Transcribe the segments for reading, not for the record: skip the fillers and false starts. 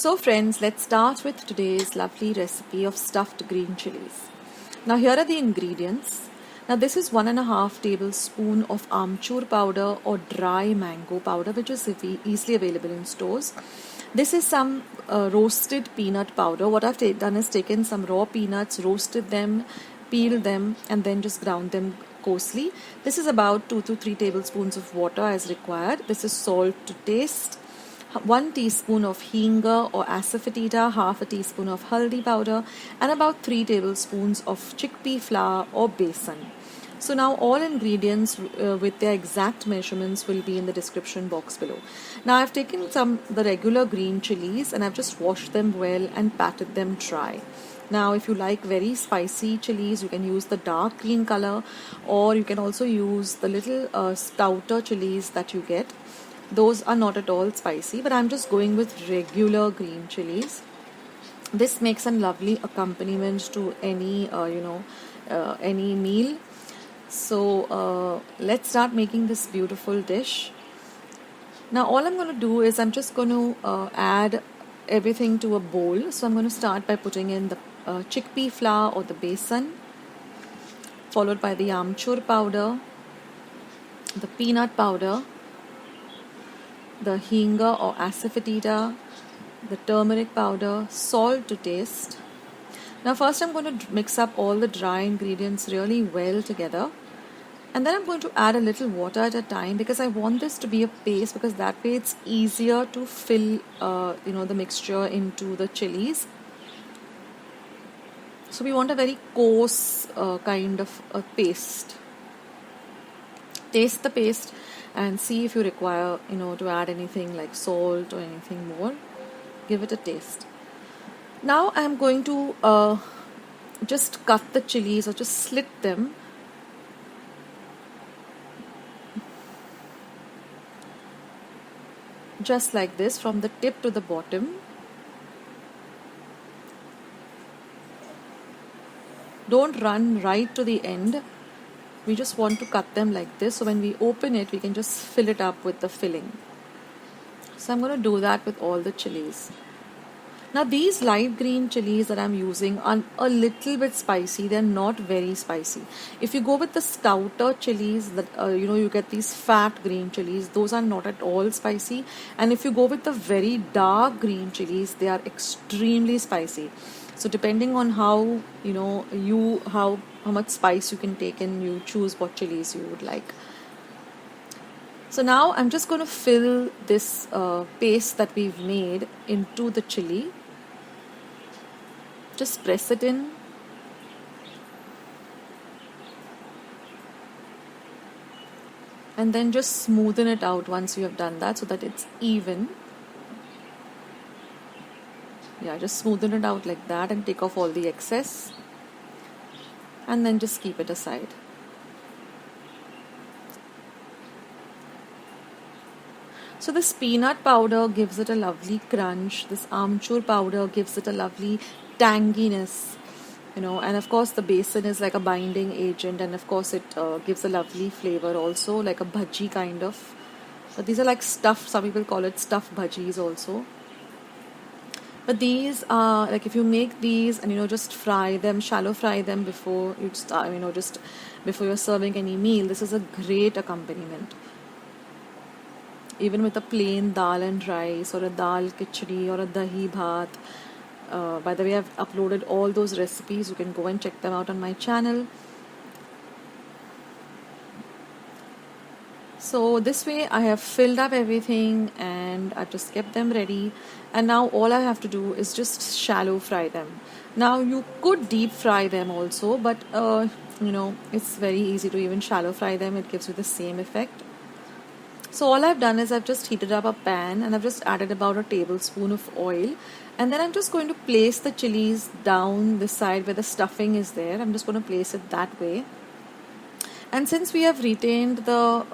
So friends, let's start with today's lovely recipe of stuffed green chilies. Now here are the ingredients. Now this is 1.5 tablespoon of amchur powder or dry mango powder, which is easily available in stores. This is some roasted peanut powder. What I've done is taken some raw peanuts, roasted them, peeled them, and then just ground them coarsely. This is about 2 to 3 tablespoons of water as required. This is salt to taste. 1 teaspoon of hing or asafotedia, half a teaspoon of haldi powder, and about 3 tablespoons of chickpea flour or besan. So now all ingredients with their exact measurements will be in the description box below. Now I've taken the regular green chilies and I've just washed them well and patted them dry. Now if you like very spicy chilies, you can use the dark green color, or you can also use the little stouter chilies that you get. Those are not at all spicy, but I'm just going with regular green chilies. This makes a lovely accompaniment to any any meal. So let's start making this beautiful dish. Now all I'm going to do is I'm just going to add everything to a bowl. So I'm going to start by putting in the chickpea flour or the besan, followed by the amchur powder, the peanut powder, the hing or asafoetida, the turmeric powder, salt to taste. Now first I'm going to mix up all the dry ingredients really well together, and then I'm going to add a little water at a time because I want this to be a paste, because that way it's easier to fill the mixture into the chilies. So we want a very coarse kind of a paste. Taste the paste and see if you require to add anything like salt or anything more. Give it a taste. Now I'm going to just cut the chilies or just slit them. Just like this, from the tip to the bottom. Don't run right to the end. We just want to cut them like this, so when we open it, we can just fill it up with the filling. So I'm going to do that with all the chilies. Now these light green chilies that I'm using are a little bit spicy. They're not very spicy. If you go with the stouter chilies, that you get these fat green chilies, those are not at all spicy. And if you go with the very dark green chilies, they are extremely spicy. So depending on how how much spice you can take in, you choose what chilies you would like. So now I'm just going to fill this paste that we've made into the chili. Just press it in. And then just smoothen it out once you have done that so that it's even. Yeah, just smoothen it out like that and take off all the excess. And then just keep it aside. So this peanut powder gives it a lovely crunch. This amchur powder gives it a lovely tanginess, and of course the besan is like a binding agent, and of course it gives a lovely flavor also, like a bhaji kind of. But these are like stuffed, some people call it stuffed bhajis also. But these are like, if you make these and just fry them, shallow fry them before you start, just before you're serving any meal, this is a great accompaniment. Even with a plain dal and rice, or a dal khichdi, or a dahi bhat. By the way, I've uploaded all those recipes. You can go and check them out on my channel. So this way I have filled up everything and I've just kept them ready. And now all I have to do is just shallow fry them. Now you could deep fry them also, but it's very easy to even shallow fry them. It gives you the same effect. So all I've done is I've just heated up a pan and I've just added about a tablespoon of oil, and then I'm just going to place the chilies down the side where the stuffing is there. I'm just going to place it that way. And since we have retained the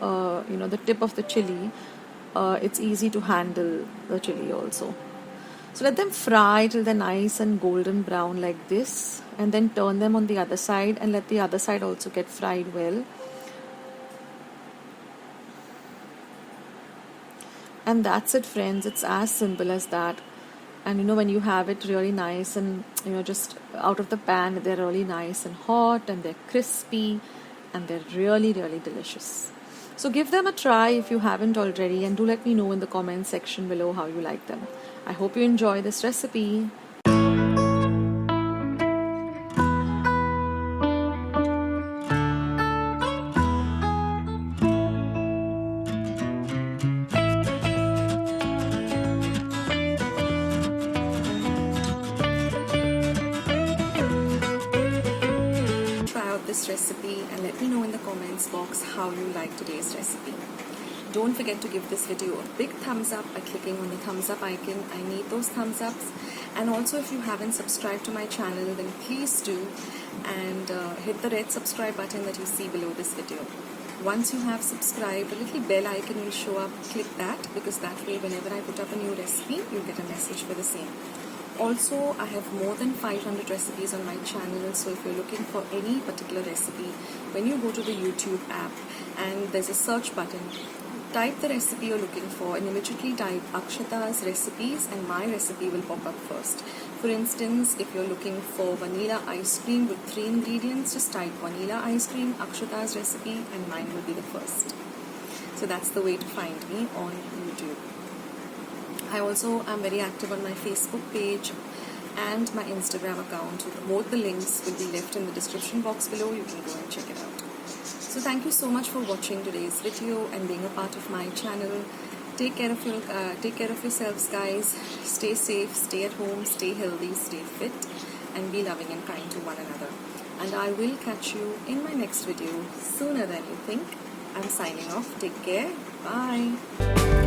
the tip of the chili, it's easy to handle the chili also. So let them fry till they're nice and golden brown like this, and then turn them on the other side and let the other side also get fried well. And that's it, friends. It's as simple as that. And when you have it really nice and just out of the pan, they're really nice and hot and they're crispy and they're really, really delicious. So give them a try if you haven't already, and do let me know in the comment section below how you like them. I hope you enjoy this recipe. Try out this recipe and let me know in the comments box how you like today's recipe. Don't forget to give this video a big thumbs up by clicking on the thumbs up icon. I need those thumbs ups. And also, if you haven't subscribed to my channel, then please do, and hit the red subscribe button that you see below this video. Once you have subscribed, a little bell icon will show up. Click that, because that way whenever I put up a new recipe, you'll get a message for the same. Also, I have more than 500 recipes on my channel, so if you're looking for any particular recipe, when you go to the YouTube app and there's a search button, type the recipe you're looking for and immediately type Akshata's recipes and my recipe will pop up first. For instance, if you're looking for vanilla ice cream with 3 ingredients, just type vanilla ice cream, Akshata's recipe, and mine will be the first. So that's the way to find me on YouTube. I also am very active on my Facebook page and my Instagram account. Both the links will be left in the description box below. You can go and check it out. So thank you so much for watching today's video and being a part of my channel. Take care of yourselves, guys. Stay safe, stay at home, stay healthy, stay fit, and be loving and kind to one another. And I will catch you in my next video sooner than you think. I'm signing off. Take care. Bye.